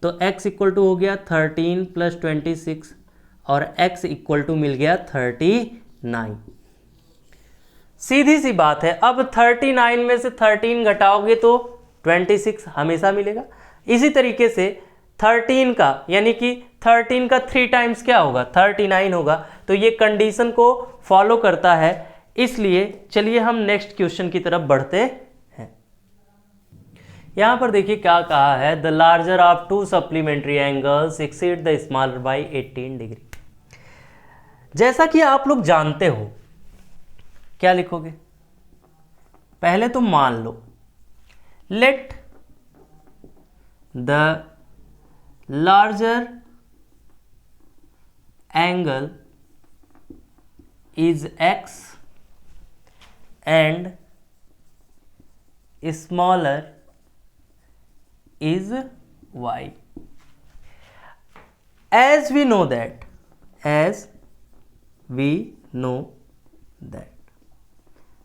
तो x इक्वल टू हो गया 13 प्लस 26 और x इक्वल टू मिल गया 39। सीधी सी बात है, अब 39 में से 13 घटाओगे तो 26 हमेशा मिलेगा। इसी तरीके से 13 का, यानी कि 13 का 3 टाइम्स क्या होगा, 39 होगा। तो ये कंडीशन को फॉलो करता है। इसलिए चलिए हम नेक्स्ट क्वेश्चन की तरफ बढ़ते हैं। यहां पर देखिए क्या कहा है, the larger of 2 supplementary angles exceed the smaller by 18 degree. जैसा कि आप लोग जानते हो, क्या लिखोगे, पहले तो मान लो let the larger angle is x and smaller is y। as we know that,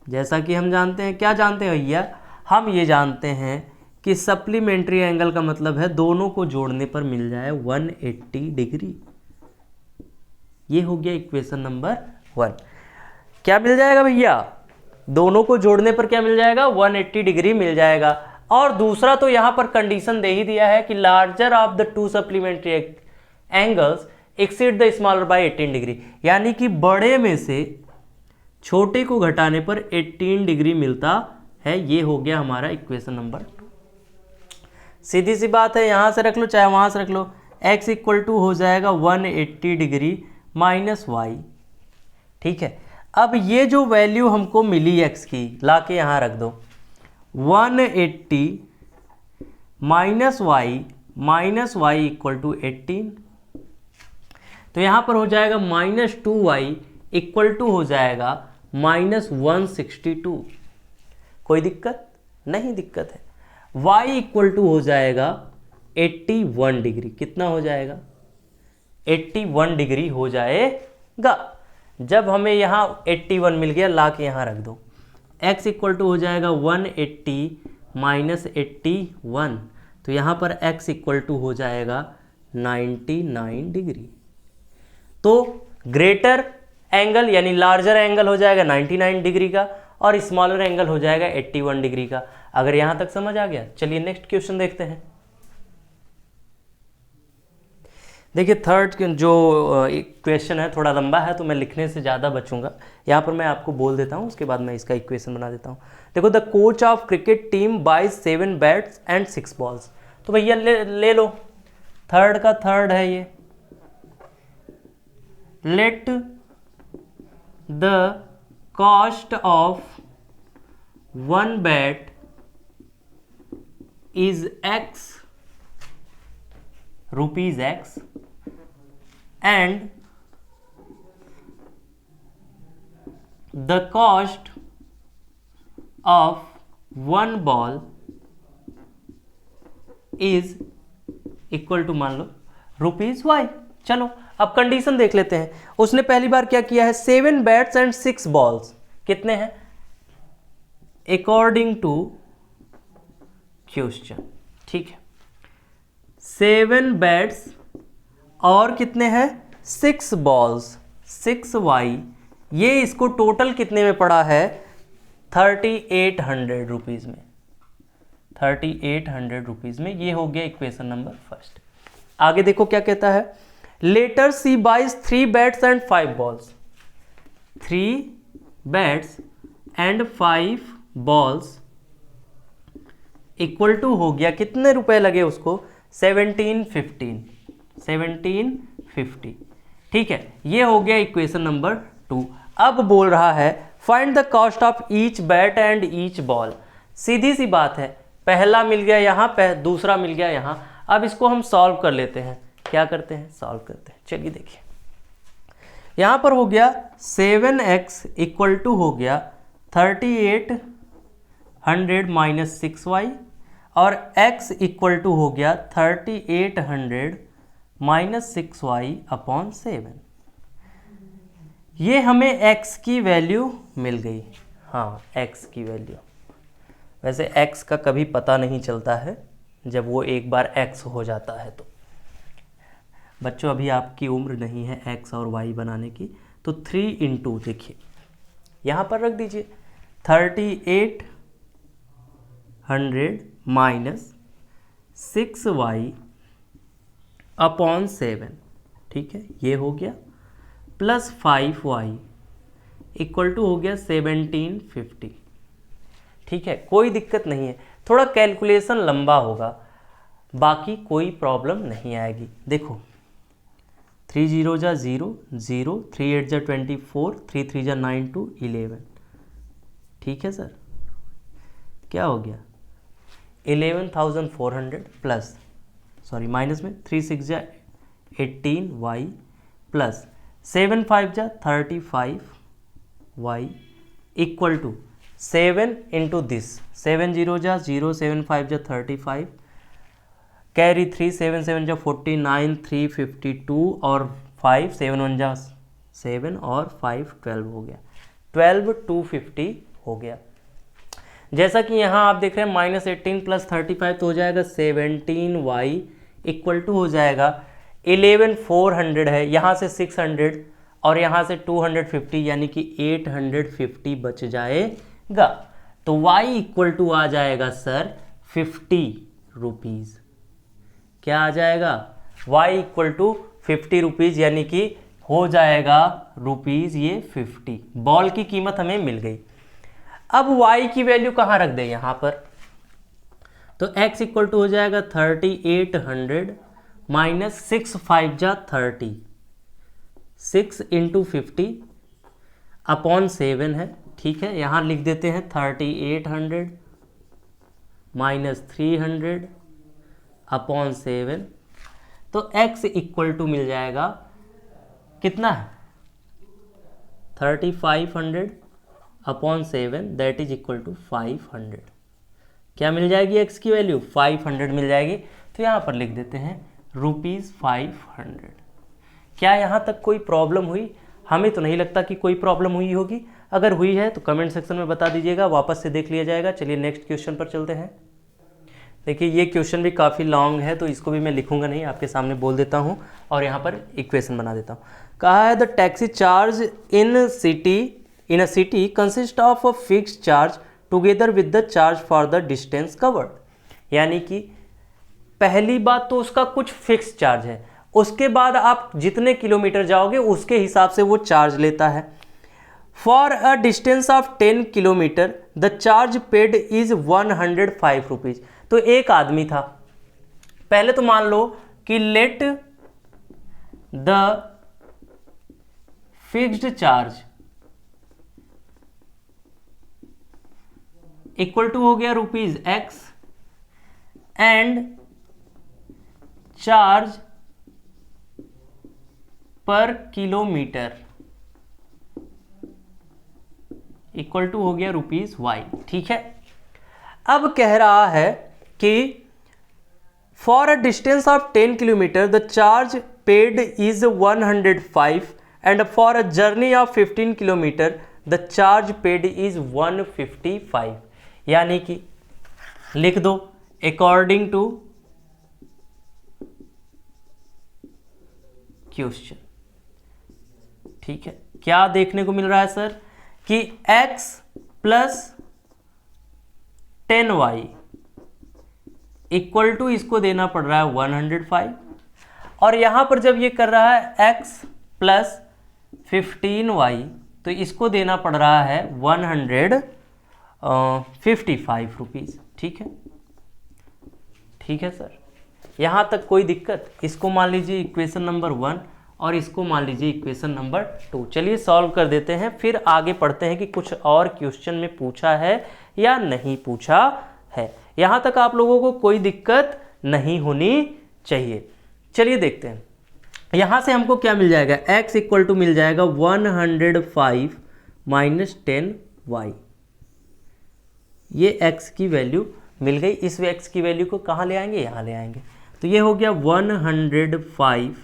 जैसा कि हम जानते हैं, क्या जानते हैं भैया, हम ये जानते हैं कि सप्लीमेंट्री एंगल का मतलब है दोनों को जोड़ने पर मिल जाए 180 डिग्री। ये हो गया इक्वेशन नंबर 1। क्या मिल जाएगा भैया, दोनों को जोड़ने पर क्या मिल जाएगा, 180 डिग्री मिल जाएगा। और दूसरा तो यहां पर कंडीशन दे ही दिया है कि larger of the 2 supplementary angles exceed the smaller by 18 degree, यानी कि बड़े में से छोटे को घटाने पर 18 डिग्री मिलता है। ये हो गया हमारा इक्वेशन नंबर 2। सीधी सी बात है, यहां से रख लो चाहे वहां से रख लो, x इक्वल टू हो जाएगा 180 डिग्री माइनस वाई। ठीक है, अब ये जो वैल्यू हमको मिली x की, ला के यहां रख दो, 180 माइनस वाई इक्वल टू 18। तो यहां पर हो जाएगा माइनस 2y इक्वल टू हो जाएगा माइनस 162। कोई दिक्कत नहीं, दिक्कत है। y इक्वल टू हो जाएगा 81 डिग्री। कितना हो जाएगा, 81 डिग्री हो जाएगा। जब हमें यहाँ 81 मिल गया, ला के यहाँ रख दो, x इक्वल टू हो जाएगा 180 माइनस 81, तो यहाँ पर x इक्वल टू हो जाएगा 99 डिग्री। तो ग्रेटर एंगल यानी लार्जर एंगल हो जाएगा 99 डिग्री का और स्मॉलर एंगल हो जाएगा 81 डिग्री का। अगर यहां तक समझ आ गया, चलिए नेक्स्ट क्वेश्चन देखते हैं। देखिए थर्ड जो क्वेश्चन है थोड़ा लंबा है, तो मैं लिखने से ज़्यादा बचूंगा। यहाँ पर मैं आपको बोल देता हूँ, उसके बाद मैं इसका इक्वेशन बना देता हूँ। देखो, the coach of cricket team buys 7 bats and 6 balls. तो भैया ले लो, थर्ड का थर्ड है ये। Let the cost of 1 bat is x rupees x and the cost of 1 ball is equal to, मान लो, रुपीज y। चलो अब कंडीशन देख लेते हैं। उसने पहली बार क्या किया है, 7 बैट्स एंड 6 बॉल्स। कितने हैं, अकॉर्डिंग टू क्वेश्चन। ठीक है, 7 बैट्स और कितने हैं, 6 बॉल्स, 6y। ये इसको टोटल कितने में पड़ा है, 3800 रुपीज़ में, 3800 रुपीज़ में। ये हो गया इक्वेशन नंबर फर्स्ट। आगे देखो क्या कहता है, later she buys 3 bats and 5 balls. 3 bats and 5 balls equal to हो गया, कितने रुपए लगे उसको, 1750। ठीक है, ये हो गया इक्वेशन नंबर 2। अब बोल रहा है find the cost of each bat and each ball. सीधी सी बात है, पहला मिल गया यहाँ, दूसरा मिल गया यहाँ। अब इसको हम सॉल्व कर लेते हैं। क्या करते हैं, सॉल्व करते हैं। चलिए देखिए, यहाँ पर हो गया 7x इक्वल टू हो गया 3800 माइनस 6y, और x इक्वल टू हो गया 3800 माइनस 6y अपॉन 7। ये हमें x की वैल्यू मिल गई। हाँ, x की वैल्यू, वैसे x का कभी पता नहीं चलता है जब वो एक बार x हो जाता है। तो बच्चों अभी आपकी उम्र नहीं है x और y बनाने की, तो 3 इंटू देखिए यहाँ पर रख दीजिए 3800 माइनस 6y अपॉन 7। ठीक है, ये हो गया, प्लस 5y इक्वल टू हो गया 1750। ठीक है, कोई दिक्कत नहीं है, थोड़ा कैलकुलेशन लंबा होगा, बाकी कोई प्रॉब्लम नहीं आएगी। देखो 3 0 जा 0 0, 3 8 जा 24, 3 3 जा 9 2 11। ठीक है सर, क्या हो गया 11,400 प्लस, सॉरी माइनस में 3 6 जा 18y प्लस 7 5 जा 35y equal to 7 into this, 7 0 जा 0, 7 5 जा 35, कैरी 3, 7 7 जा 49, 3 52 और 5 7 1 जा 7 और 5 12 हो गया, 12 250 हो गया। जैसा कि यहाँ आप देख रहे हैं माइनस 18 प्लस 35 तो हो जाएगा 17y इक्वल टू हो जाएगा 11400 है, यहाँ से 600 और यहाँ से 250 यानी कि 850 बच जाएगा। तो y इक्वल टू आ जाएगा सर 50 रुपीज़। क्या आ जाएगा, y इक्वल टू 50 रुपीज़, यानी कि हो जाएगा रुपीज़ ये 50। बॉल की कीमत हमें मिल गई। अब y की वैल्यू कहाँ रख दें, यहाँ पर, तो x इक्वल टू हो जाएगा 3800 माइनस 6 5 जा 30, 6 इंटू 50 अपॉन 7 है। ठीक है, यहाँ लिख देते हैं 3800 माइनस 300 अपॉन 7, तो x इक्वल टू मिल जाएगा कितना है 3500 upon 7, that is equal to 500। क्या मिल जाएगी x की वैल्यू, 500 मिल जाएगी। तो यहाँ पर लिख देते हैं ₹500। क्या यहाँ तक कोई प्रॉब्लम हुई? हमें तो नहीं लगता कि कोई प्रॉब्लम हुई होगी। अगर हुई है तो कमेंट सेक्शन में बता दीजिएगा, वापस से देख लिया जाएगा। चलिए नेक्स्ट क्वेश्चन पर चलते हैं। देखिए ये क्वेश्चन भी काफ़ी लॉन्ग है, तो इसको भी मैं लिखूंगा नहीं, आपके सामने बोल देता हूँ और यहाँ पर इक्वेशन बना देता हूँ। कहा है the taxi charge in a city consist of a fixed charge together with the charge for the distance covered. यानी कि पहली बात तो उसका कुछ फिक्स चार्ज है, उसके बाद आप जितने किलोमीटर जाओगे उसके हिसाब से वो चार्ज लेता है। For a distance of 10 kilometre the charge paid is 105 rupees. तो एक आदमी था, पहले तो मान लो कि let the fixed charge equal to हो गया ₹X and charge per kilometre equal to हो गया ₹Y। ठीक है, अब कह रहा है कि for a distance of 10 kilometre the charge paid is 105 and for a journey of 15 kilometre the charge paid is 155। यानी कि लिख दो अकॉर्डिंग टू क्वेश्चन। ठीक है, क्या देखने को मिल रहा है सर कि x plus 10y equal to इसको देना पड़ रहा है 105, और यहां पर जब ये कर रहा है x प्लस 15y तो इसको देना पड़ रहा है 155 रुपीज़। ठीक है, ठीक है सर, यहाँ तक कोई दिक्कत? इसको मान लीजिए इक्वेशन नंबर 1 और इसको मान लीजिए इक्वेशन नंबर 2। चलिए सॉल्व कर देते हैं, फिर आगे पढ़ते हैं कि कुछ और क्वेश्चन में पूछा है या नहीं पूछा है। यहाँ तक आप लोगों को कोई दिक्कत नहीं होनी चाहिए। चलिए देखते हैं, यहाँ से हमको क्या मिल जाएगा, x इक्वल टू मिल जाएगा 105 माइनस 10y। ये x की वैल्यू मिल गई। इस x की वैल्यू को कहाँ ले आएंगे, यहाँ ले आएंगे। तो ये हो गया 105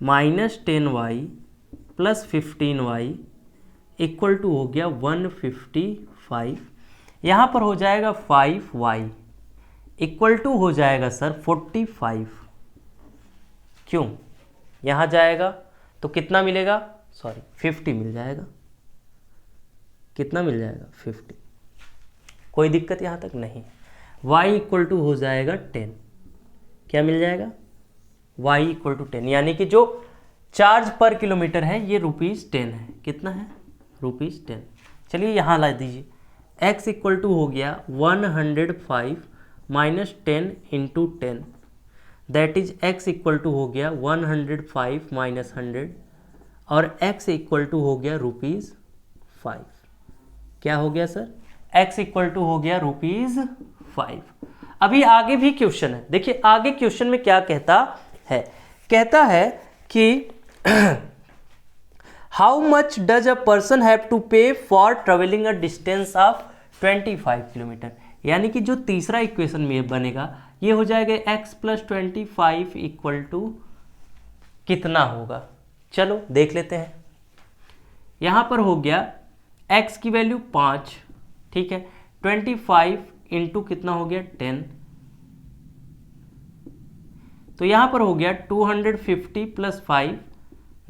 minus 10y plus 15y equal to हो गया 155। यहाँ पर हो जाएगा 5y इक्वल टू हो जाएगा सर 45। क्यों, यहाँ जाएगा तो कितना मिलेगा, सॉरी 50 मिल जाएगा। कितना मिल जाएगा, 50। कोई दिक्कत यहाँ तक नहीं। y इक्वल टू हो जाएगा 10। क्या मिल जाएगा, y इक्वल टू 10, यानी कि जो चार्ज पर किलोमीटर है ये ₹10 है। कितना है, ₹10। चलिए यहाँ ला दीजिए, x इक्वल टू हो गया 105 minus 10 into 10, that is x equal to हो गया 105 माइनस 100, और x इक्वल टू हो गया ₹5। क्या हो गया सर, x इक्वल टू हो गया ₹5। अभी आगे भी क्वेश्चन है, देखिए आगे क्वेश्चन में क्या कहता है, कहता है कि how much does a person have to pay for travelling a distance of 25 kilometre. यानी कि जो तीसरा इक्वेशन में बनेगा ये हो जाएगा x प्लस 25 इक्वल टू कितना होगा। चलो देख लेते हैं, यहाँ पर हो गया x की वैल्यू 5, ठीक है, 25 इंटू कितना हो गया 10, तो यहाँ पर हो गया 250 प्लस 5,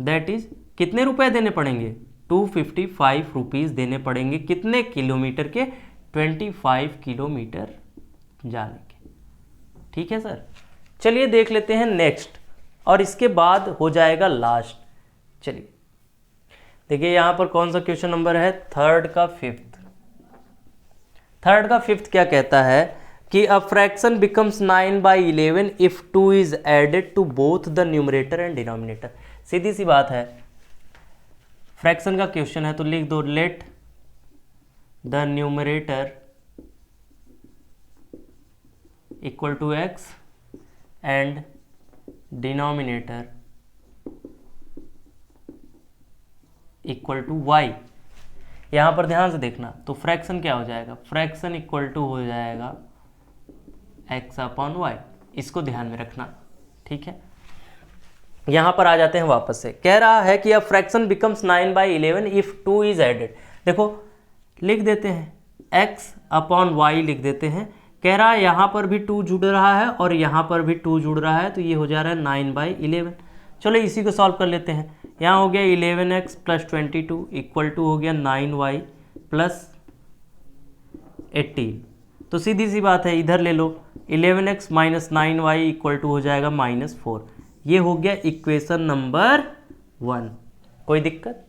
दैट इज कितने रुपए देने पड़ेंगे, 255 रुपीज़ देने पड़ेंगे। कितने किलोमीटर के, 25 किलोमीटर जाने के। ठीक है सर, चलिए देख लेते हैं नेक्स्ट, और इसके बाद हो जाएगा लास्ट। चलिए देखिए यहाँ पर कौन सा क्वेश्चन नंबर है, थर्ड का फिफ्थ क्या कहता है कि a fraction becomes 9/11 if 2 is added to both the numerator and denominator. सीधी सी बात है, फ्रैक्शन का क्वेश्चन है तो लिख दो let the numerator equal to x and denominator equal to y। यहाँ पर ध्यान से देखना, तो फ्रैक्शन क्या हो जाएगा, फ्रैक्शन इक्वल टू हो जाएगा x अपॉन y। इसको ध्यान में रखना, ठीक है। यहाँ पर आ जाते हैं वापस से, कह रहा है कि अब fraction becomes 9/11 if 2 is added. देखो लिख देते हैं x अपॉन y लिख देते हैं। कह रहा है यहाँ पर भी 2 जुड़ रहा है और यहाँ पर भी 2 जुड़ रहा है, तो ये हो जा रहा है 9/11। चलो इसी को सॉल्व कर लेते हैं। यहाँ हो गया 11x प्लस 22 इक्वल टू हो गया 9y प्लस 18। तो सीधी सी बात है, इधर ले लो 11x minus 9y equal to हो जाएगा -4। ये हो गया इक्वेशन नंबर 1। कोई दिक्कत,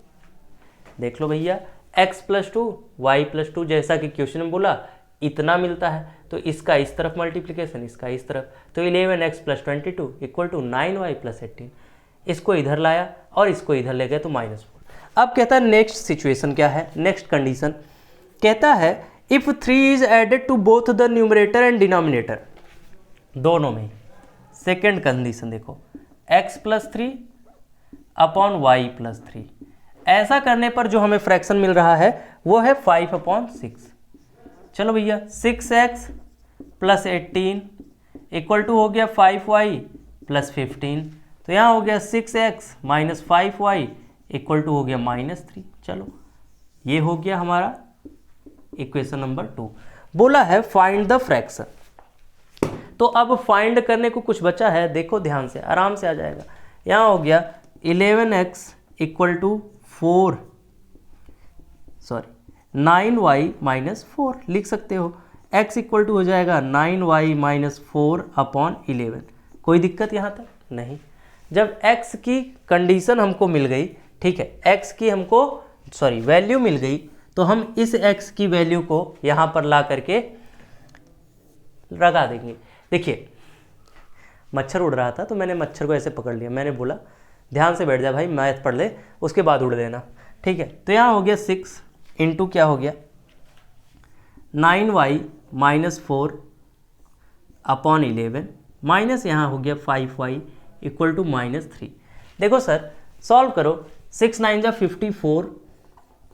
देख लो भैया, x प्लस 2 y प्लस 2 जैसा कि क्वेश्चन में बोला इतना मिलता है, तो इसका इस तरफ मल्टीप्लिकेशन, इसका इस तरफ, तो 11x plus 22 equal to 9y plus 18। इसको इधर लाया और इसको इधर ले गए तो -4। अब कहता है नेक्स्ट सिचुएशन क्या है, नेक्स्ट कंडीशन कहता है if 3 is added to both the numerator and denominator, दोनों में। सेकेंड कंडीशन देखो, x plus 3 upon y plus 3। ऐसा करने पर जो हमें फ्रैक्शन मिल रहा है वो है 5/6। चलो भैया 6x प्लस 18 इक्वल टू हो गया 5y प्लस 15। तो यहाँ हो गया 6x minus 5y equal to हो गया -3। चलो ये हो गया हमारा इक्वेशन नंबर 2। बोला है फाइंड द फ्रैक्शन, तो अब फाइंड करने को कुछ बचा है, देखो ध्यान से, आराम से आ जाएगा। यहाँ हो गया 11x equal to 9y minus 4 लिख सकते हो। x इक्वल टू हो जाएगा 9y माइनस 4/11। कोई दिक्कत यहाँ तक नहीं। जब x की कंडीशन हमको मिल गई, ठीक है, x की हमको वैल्यू मिल गई, तो हम इस x की वैल्यू को यहाँ पर ला करके लगा देंगे। देखिए मच्छर उड़ रहा था तो मैंने मच्छर को ऐसे पकड़ लिया, मैंने बोला ध्यान से बैठ जा भाई, मैथ पढ़ ले, उसके बाद उड़ देना, ठीक है। तो यहाँ हो गया 6 इंटू क्या हो गया 9y माइनस 4/11 माइनस यहाँ हो गया 5y इक्वल टू माइनस 3। देखो सर सॉल्व करो, 6 9 जा 54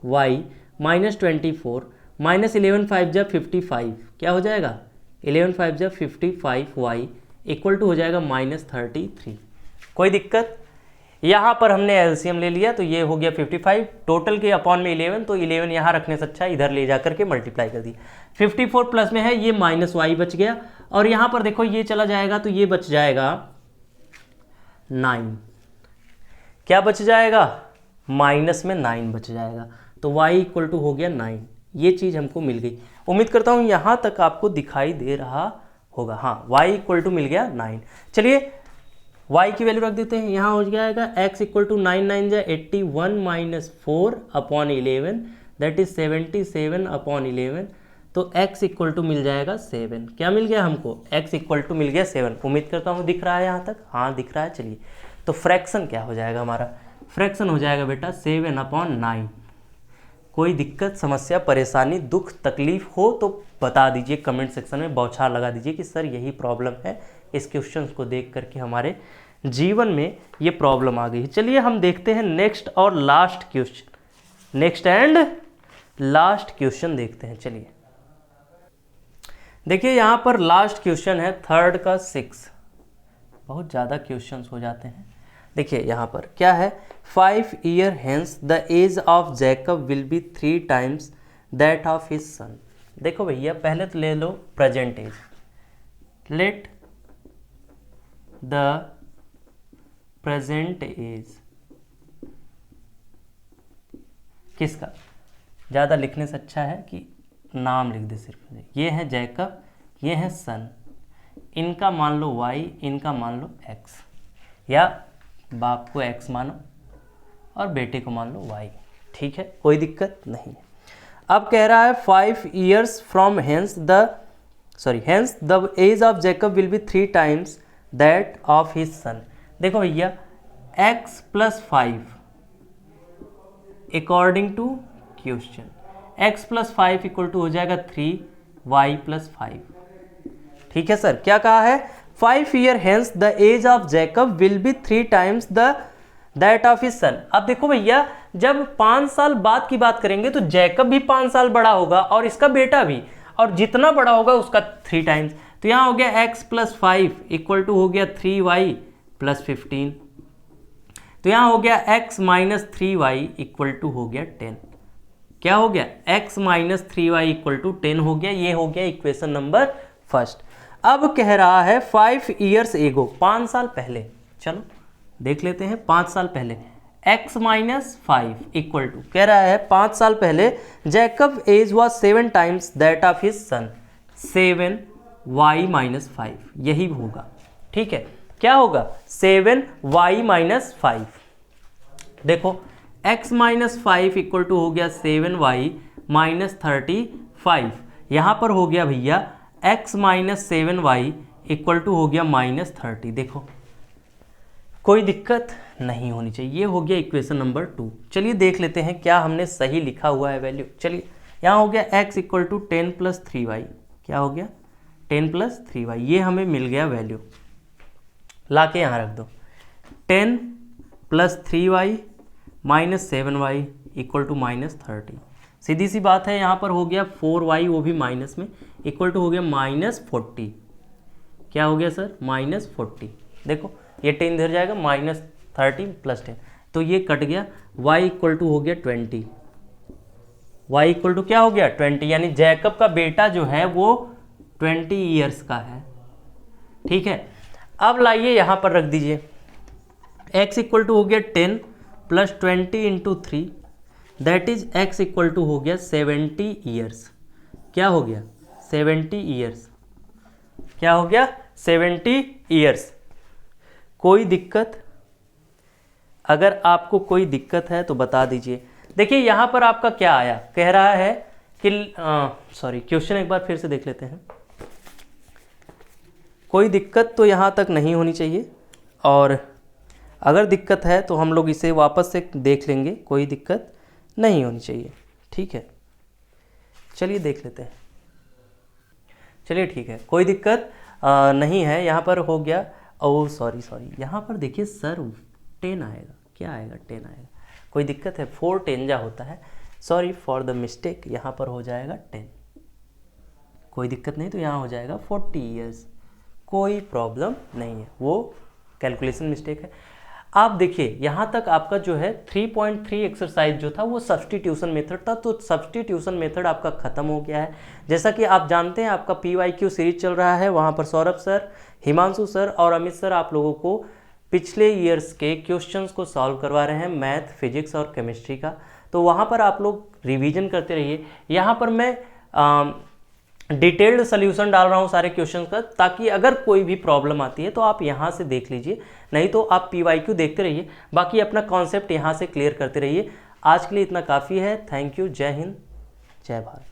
y माइनस 24 माइनस 11 5 जा 55, क्या हो जाएगा 11 5 जा 55 y इक्वल टू हो जाएगा माइनस 33। कोई दिक्कत? यहाँ पर हमने एलसीएम ले लिया तो ये हो गया 55, टोटल के अपॉन में 11, तो 11 यहाँ रखने से अच्छा इधर ले जा करके मल्टीप्लाई कर दिया। 54 प्लस में है ये माइनस वाई बच गया, और यहाँ पर देखो ये चला जाएगा तो ये बच जाएगा 9। क्या बच जाएगा? माइनस में 9 बच जाएगा, तो y इक्वल टू हो गया 9। ये चीज़ हमको मिल गई। उम्मीद करता हूँ यहाँ तक आपको दिखाई दे रहा होगा। हाँ, y इक्वल टू मिल गया 9। चलिए y की वैल्यू रख देते हैं, यहाँ हो जाएगा x इक्वल टू 9 9 जा 81 माइनस 4/11 दैट इज 77/11, तो x इक्वल टू मिल जाएगा 7। क्या मिल गया हमको? x इक्वल टू मिल गया 7। उम्मीद करता हूँ दिख रहा है यहाँ तक। हाँ दिख रहा है। चलिए तो फ्रैक्शन क्या हो जाएगा हमारा? फ्रैक्शन हो जाएगा बेटा 7/9। कोई दिक्कत, समस्या, परेशानी, दुख, तकलीफ हो तो बता दीजिए कमेंट सेक्शन में, बौछार लगा दीजिए कि सर यही प्रॉब्लम है, इस क्वेश्चन को देख करके हमारे जीवन में ये प्रॉब्लम आ गई है। चलिए हम देखते हैं नेक्स्ट और last question, next and last question देखते हैं। चलिए देखिए यहाँ पर लास्ट क्वेश्चन है 3rd का 6। बहुत ज़्यादा क्वेश्चंस हो जाते हैं। देखिए यहाँ पर क्या है, 5 years hence the age of Jacob will be 3 times that of his son। देखो भैया पहले तो ले लो present age, let the present age किसका? ज़्यादा लिखने से अच्छा है कि नाम लिख दे सिर्फ। ये है जैकब, ये है सन, इनका मान लो y, इनका मान लो x, या बाप को x मानो और बेटे को मान लो y। ठीक है, कोई दिक्कत नहीं है। अब कह रहा है 5 years from hence the age of Jacob will be 3 times that of his son। देखो भैया x plus 5 according to question, x plus 5 equal to हो जाएगा 3y प्लस 5। ठीक है सर, क्या कहा है? 5 years hence the age of Jacob will be 3 times that of his son। अब देखो भैया जब 5 साल बाद की बात करेंगे तो जैकब भी 5 साल बड़ा होगा और इसका बेटा भी, और जितना बड़ा होगा उसका 3 टाइम्स। तो यहाँ हो गया x प्लस 5 इक्वल टू हो गया 3y प्लस 15। तो यहाँ हो गया x minus 3y equal to हो गया 10। क्या हो गया? x minus 3y equal to 10 हो गया। ये हो गया इक्वेशन नंबर फर्स्ट। अब कह रहा है 5 years ago, 5 साल पहले, चलो देख लेते हैं 5 साल पहले, x माइनस 5 इक्वल टू, कह रहा है 5 साल पहले Jacob age was 7 times that of his son, 7y minus 5, यही होगा। ठीक है, क्या होगा? 7y minus 5। देखो x माइनस 5 इक्वल टू हो गया 7y माइनस 35। यहाँ पर हो गया भैया x minus 7y equal to हो गया माइनस 30। देखो कोई दिक्कत नहीं होनी चाहिए। ये हो गया इक्वेशन नंबर 2। चलिए देख लेते हैं क्या हमने सही लिखा हुआ है वैल्यू। चलिए यहाँ हो गया x equal to 10 plus 3y, क्या हो गया 10 प्लस 3y, ये हमें मिल गया वैल्यू। ला के यहाँ रख दो, 10 plus 3y minus 7y equal to minus 30। सीधी सी बात है, यहाँ पर हो गया 4y, वो भी माइनस में, इक्वल टू हो गया माइनस 40। क्या हो गया सर? माइनस 40। देखो ये 10 इधर जाएगा, माइनस 30 प्लस 10, तो ये कट गया। y इक्वल टू हो गया 20। y इक्वल टू क्या हो गया? 20, यानी जैकब का बेटा जो है वो 20 ईयर्स का है। ठीक है, अब लाइए यहाँ पर रख दीजिए, x इक्वल टू हो गया 10 plus 20 into 3 that is x equal to हो गया 70 ईयर्स। क्या हो गया? 70 ईयर्स। क्या हो गया? 70 ईयर्स। कोई दिक्कत? अगर आपको कोई दिक्कत है तो बता दीजिए। देखिए यहाँ पर आपका क्या आया, कह रहा है कि सॉरी, क्वेश्चन एक बार फिर से देख लेते हैं। कोई दिक्कत तो यहाँ तक नहीं होनी चाहिए, और अगर दिक्कत है तो हम लोग इसे वापस से देख लेंगे। कोई दिक्कत नहीं होनी चाहिए, ठीक है। चलिए देख लेते हैं। चलिए ठीक है, कोई दिक्कत नहीं है। यहाँ पर हो गया। ओह सॉरी, यहाँ पर देखिए सर 10 आएगा। क्या आएगा? 10 आएगा। कोई दिक्कत है? 4 10 जा होता है। सॉरी फॉर द मिस्टेक, यहाँ पर हो जाएगा 10। कोई दिक्कत नहीं, तो यहाँ हो जाएगा 40 ईयर्स। कोई प्रॉब्लम नहीं है, वो कैलकुलेशन मिस्टेक है। आप देखिए यहाँ तक आपका जो है 3.3 एक्सरसाइज जो था वो सब्स्टिट्यूशन मेथड था, तो सब्स्टिट्यूशन मेथड आपका खत्म हो गया है। जैसा कि आप जानते हैं आपका PYQ सीरीज चल रहा है, वहाँ पर सौरभ सर, हिमांशु सर और अमित सर आप लोगों को पिछले ईयर्स के क्वेश्चंस को सॉल्व करवा रहे हैं, मैथ, फिजिक्स और केमिस्ट्री का। तो वहाँ पर आप लोग रिवीजन करते रहिए। यहाँ पर मैं डिटेल्ड सोल्यूशन डाल रहा हूँ सारे क्वेश्चंस का, ताकि अगर कोई भी प्रॉब्लम आती है तो आप यहाँ से देख लीजिए, नहीं तो आप PYQ देखते रहिए। बाकी अपना कॉन्सेप्ट यहाँ से क्लियर करते रहिए। आज के लिए इतना काफ़ी है। Thank you. जय हिंद, जय भारत।